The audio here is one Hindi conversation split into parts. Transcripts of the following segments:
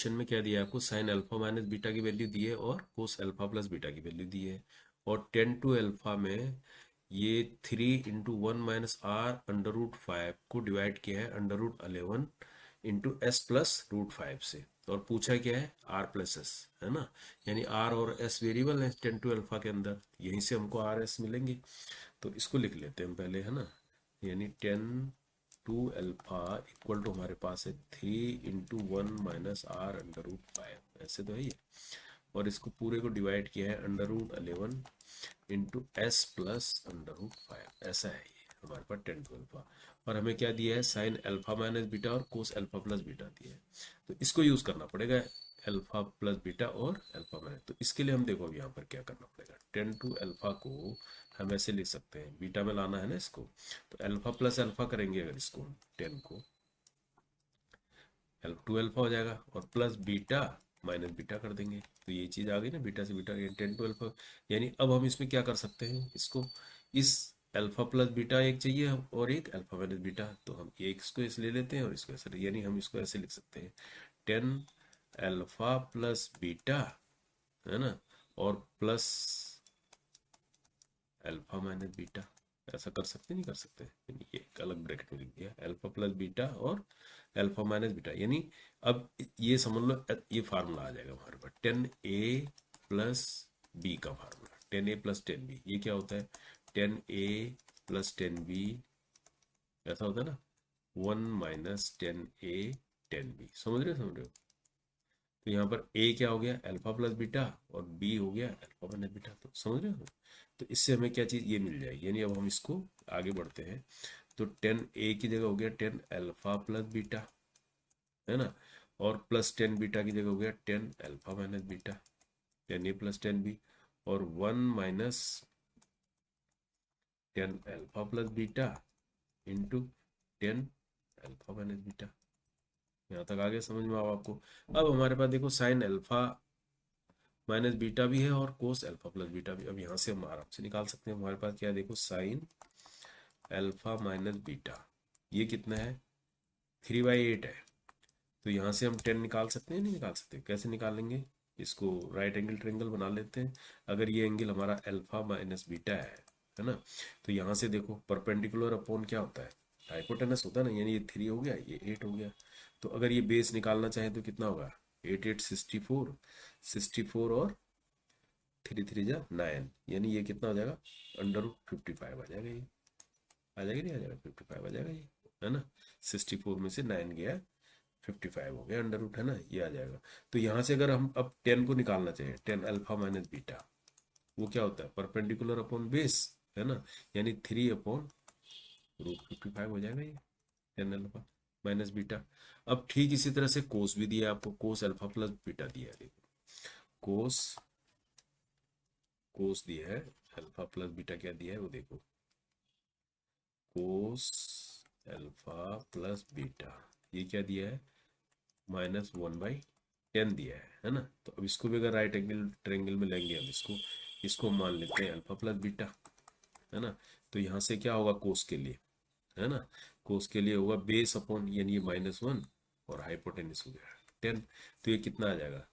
क्वेश्चन में क्या दिया है आपको, साइन अल्फा माइनस बीटा की वैल्यू दी है और कोस अल्फा प्लस बीटा की वैल्यू दी है। और 10 to अल्फा में ये 3 × 1 - r√5 को डिवाइड किया है √11 × s+√5 से। और पूछा क्या है, r प्लस एस, है ना। यानी r और s वेरिएबल है 10 to अल्फा के अंदर, यहीं से हमको r s मिलेंगे। तो इसको लिख लेते हैं हम पहले, है ना। यानी 10 to अल्फा इक्वल टू हमारे पास है 3 × 1 - r√5, ऐसे तो है ये। और इसको पूरे को डिवाइड किया है √11 × s+√5, ऐसा है ये हमारे पास 10 to अल्फा। और हमें क्या दिया है, साइन अल्फा माइनस बीटा और कोस अल्फा प्लस बीटा दिया है। तो इसको यूज करना पड़ेगा, अल्फा प्लस बीटा और अल्फा माइनस। तो इसके लिए हम देखो अब यहाँ पर क्या करना पड़ेगा, 10 to अल्फा को हम ऐसे लिख सकते हैं, बीटा में लाना है ना इसको। तो अल्फा प्लस अल्फा करेंगे अगर इसको 10 को, 2 अल्फा हो जाएगा, और प्लस बीटा माइनस बीटा कर देंगे। तो ये चीज़ आ गई ना, बीटा से बीटा, 10 to अल्फा। यानी अब हम इसमें क्या कर सकते हैं, इसको इस अल्फा प्लस बीटा एक चाहिए और एक अल्फा माइनस बीटा, तो हम एक इसको इस ले लेते हैं और इसको ऐसे, यानी हम इसको ऐसे लिख सकते हैं 10 अल्फा प्लस बीटा, है ना, और प्लस अल्फा माइनस बीटा। ऐसा कर सकते नहीं कर सकते, यानी ये एक अलग ब्रैकेट में लिख दिया, अल्फा प्लस बीटा और अल्फा माइनस बीटा। यानी अब ये समझ लो, ये फार्मूला आ जाएगा हमारे पास 10a+b का फार्मूला, 10a+10b। ये क्या होता है, 10a+10b, ऐसा होता है ना, 1 - 10a 10b। समझ रहे हो। तो यहाँ पर a क्या हो गया, अल्फा प्लस बीटा, और b हो गया अल्फा माइनस बीटा। तो समझ रहे हो। तो इससे हमें क्या चीज़ ये मिल जाएगी। यानी अब हम इसको आगे बढ़ते हैं, तो 10a की जगह हो गया 10 अल्फा प्लस बीटा, है ना, और प्लस 10 बीटा की जगह हो गया 10 अल्फा माइनस बीटा, 10a+10b, और 1 - 10 alpha plus beta into 10 alpha minus beta. यहाँ तक आगे समझ में आओ आपको। अब हमारे पास देखो, साइन अल्फा माइनस बीटा भी है और कोस अल्फा प्लस बीटा भी। अब यहाँ से हम आराम से निकाल सकते हैं। हमारे पास क्या है, देखो, साइन अल्फा माइनस बीटा, ये कितना है, 3/8 है। तो यहाँ से हम 10 निकाल सकते हैं, नहीं निकाल सकते, कैसे निकालेंगे, इसको राइट एंगल ट्रेंगल बना लेते हैं। अगर ये एंगल हमारा अल्फा माइनस बीटा है ना, तो यहाँ से देखो परपेंडिकुलर अपॉन क्या होता है, हाइपोटेनस होता है ना। यानी ये 3 हो गया, ये 8 हो गया। तो अगर ये बेस निकालना चाहे तो कितना होगा, 8 8 64, 64 और 3 3 जा 9, यानी ये कितना हो जाएगा, √55 आ जाएगा ये। आ जाएगा नहीं आ जाएगा, 55 आ जाएगा ये, है ना। 64 में से 9 गया, 55 हो गया अंडर रूट, है ना, ये आ जाएगा। तो यहाँ से अगर हम अब 10 को निकालना चाहिए, 10 अल्फा माइनस बीटा, वो क्या होता है, परपेंडिकुलर अपॉन बेस, है ना। यानी 3/√55 हो जाएगा ये, 10 अल्फा माइनस बीटा। अब ठीक इसी तरह से कोस भी दिया है आपको, कोस अल्फा प्लस बीटा दिया है, देखो, कोस कोस दिया है, अल्फा प्लस बीटा क्या दिया है वो देखो, कोस अल्फा प्लस बीटा, ये क्या दिया है, -1/10 दिया है ना। तो अब इसको भी अगर राइट एंगल ट्रायंगल में लेंगे हम इसको, इसको मान लेते हैं अल्फा प्लस बीटा, है ना। तो यहाँ से क्या होगा कोस के लिए, है ना, कोस के लिए होगा बेस अपॉन, यानी ये -1, और हाइपोटेनस हो गया 10। तो ये कितना आ जाएगा,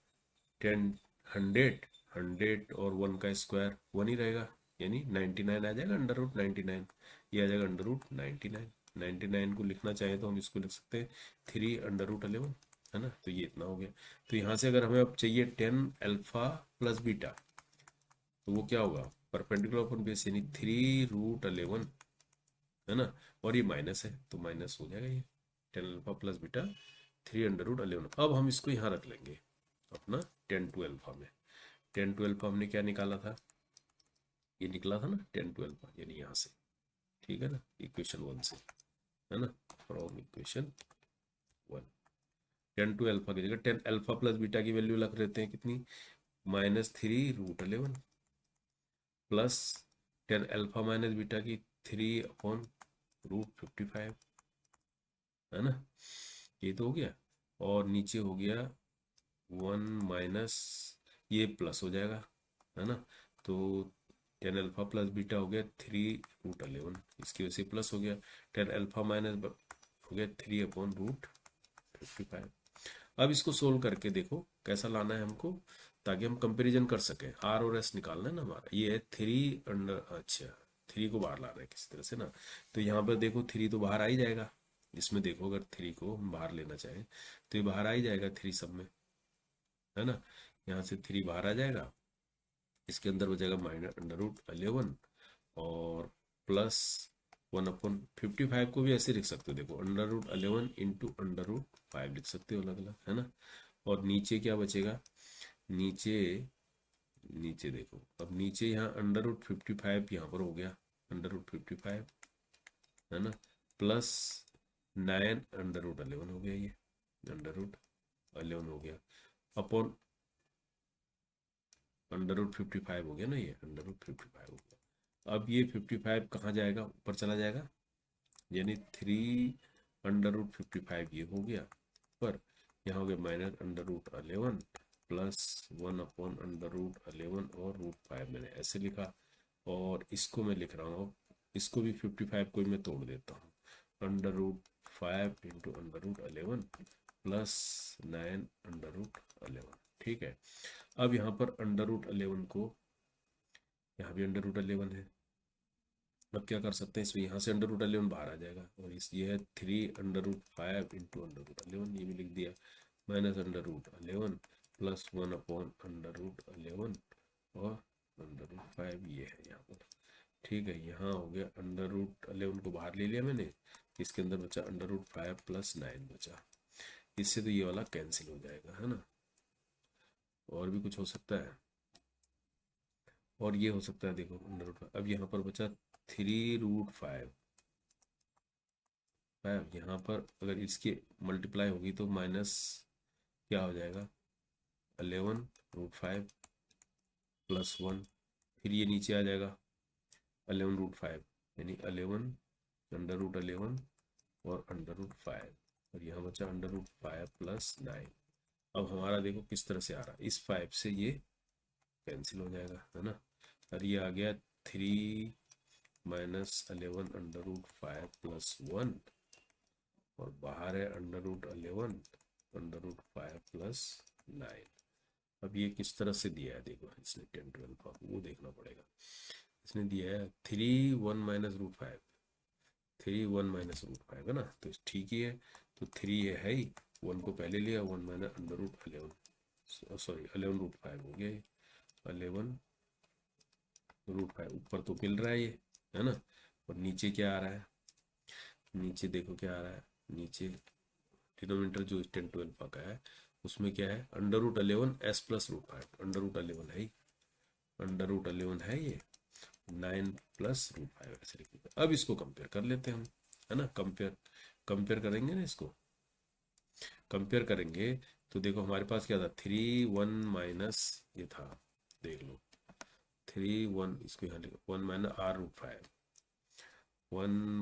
10, 100, 100 और 1 का स्क्वायर 1 ही रहेगा, यानी 99 आ जाएगा √99। ये आ जाएगा √99। 99 को लिखना चाहे तो हम इसको लिख सकते हैं 3 √11, है ना। तो ये इतना हो गया। तो यहाँ से अगर हमें अब चाहिए 10 अल्फा प्लस बीटा, तो वो क्या होगा, परपेंडिकुलर अपॉन बेस, यानी 3 √11, है ना। और ये माइनस है तो माइनस हो जाएगा ये, 10 अल्फा प्लस बीटा 3 √11। अब हम इसको यहाँ रख लेंगे अपना 10 to अल्फा में। 10 to अल्फा हमने क्या निकाला था, ये निकला था ना 10 to अल्फा, यानी यहाँ से, ठीक है ना, इक्वेशन 1 से, है ना, फ्रॉम इक्वेशन 1। 10 to अल्फा की जगह 10 अल्फा प्लस बीटा की वैल्यू रख लेते हैं, कितनी, -3 √11, प्लस 10 अल्फा माइनस बीटा की 3/√55, है ना। ये तो हो गया, और नीचे हो गया 1 माइनस, ये प्लस हो जाएगा, है ना। तो 10 अल्फा प्लस बीटा हो गया 3 √11, इसकी वजह से प्लस हो गया। 10 अल्फा माइनस हो गया 3/√55। अब इसको सोल्व करके देखो कैसा लाना है हमको, ताकि हम कंपैरिजन कर सकें। आर और एस निकालना है ना हमारा, ये है 3 अंडर, अच्छा 3 को बाहर ला रहे हैं किसी तरह से ना। तो यहाँ पर देखो 3 तो बाहर आ ही जाएगा, इसमें देखो अगर 3 को हम बाहर लेना चाहें तो ये बाहर आ ही जाएगा 3 सब में, है ना। यहाँ से 3 बाहर आ जाएगा, इसके अंदर बचेगा -√11 और +1/55 को भी ऐसे लिख सकते हो, देखो √11 इंटू √5 लिख सकते हो अलग अलग, है ना। और नीचे क्या बचेगा, नीचे, नीचे देखो अब नीचे यहाँ √55 यहाँ पर हो गया, √55, है ना, +9 √11 हो गया, ये √11 हो गया अपॉन √55 हो गया ना, ये √55 हो गया। अब ये 55 कहाँ जाएगा, ऊपर चला जाएगा, यानी 3 √55 ये हो गया, पर यहाँ हो गया -√11 +1/√11 और √5 मैंने ऐसे लिखा। और इसको मैं लिख रहा हूँ, इसको भी 55 को ही मैं तोड़ देता हूँ, √5 इंटू √11 +9 √11, ठीक है। अब यहाँ पर √11 को, यहाँ भी √11 है, अब क्या कर सकते हैं इसमें, यहाँ से √11 बाहर आ जाएगा, और इस ये है 3 √5 इंटू √11, ये भी लिख दिया, -√11 +1/√11 और √5 ये है यहाँ पर, ठीक है। यहाँ हो गया √11 को बाहर ले लिया मैंने, इसके अंदर बचा √5 +9 बचा, इससे तो ये वाला कैंसिल हो जाएगा, है ना। और भी कुछ हो सकता है, और ये हो सकता है, देखो √5, अब यहाँ पर बचा 3√5, यहाँ पर अगर इसकी मल्टीप्लाई होगी तो माइनस क्या हो जाएगा, 11√5 +1, फिर ये नीचे आ जाएगा 11√5, यानी 11 और √5, और यहाँ बचा √5 +9। अब हमारा देखो किस तरह से आ रहा है, इस 5 से ये कैंसिल हो जाएगा, है ना। और ये आ गया 3 - 11 √5 +1, और बाहर है √11 √5 +9। अब ये किस तरह से दिया है, देखो इसने 10 12 का वो देखना पड़ेगा। इसने दिया है 3 1 - √5, 3 1 - √5, है ना, तो ठीक ही है। तो 3 है ही, 1 को पहले लिया, 1 - √11, सॉरी 11√5 हो गया, 11√5 ऊपर तो मिल रहा है ये, है ना। और नीचे क्या आ रहा है, नीचे देखो क्या आ रहा है, नीचे डिनोमिनेटर जो 10 12 का है उसमें क्या है, √11 s +√5, √11 है ही, √11 है ये, 9 +√5 ऐसे लिखेंगे। अब इसको कंपेयर कर लेते हैं हम, है ना, कंपेयर, कंपेयर करेंगे ना, इसको कंपेयर करेंगे तो देखो हमारे पास क्या था, 3 1 माइनस ये था, देख लो 3 1, इसको यहाँ लिखो 1 - r√5, 1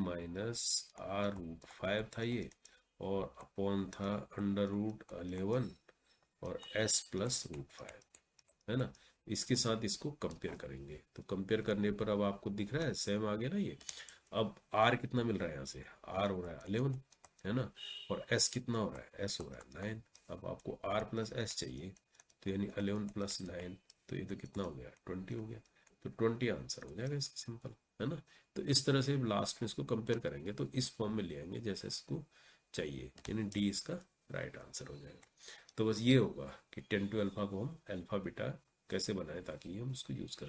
- r√5 था ये, और अपॉन था √11 और s +√5, है ना। इसके साथ इसको कंपेयर करेंगे, तो कंपेयर करने पर अब आपको दिख रहा है सेम आ गया ना ये। अब r कितना मिल रहा है, यहाँ से r हो रहा है 11, है ना, और s कितना हो रहा है, s हो रहा है 9। अब आपको r + s चाहिए, तो यानी 11 + 9, तो ये तो कितना हो गया, 20 हो गया, तो 20 आंसर हो जाएगा इसका, सिंपल, है ना। तो इस तरह से लास्ट में इसको कंपेयर करेंगे तो इस फॉर्म में ले आएंगे जैसे इसको चाहिए, यानी डी इसका राइट आंसर हो जाएगा। तो बस ये होगा कि 10 to अल्फा को हम अल्फा बीटा कैसे बनाएं ताकि हम उसको यूज करें।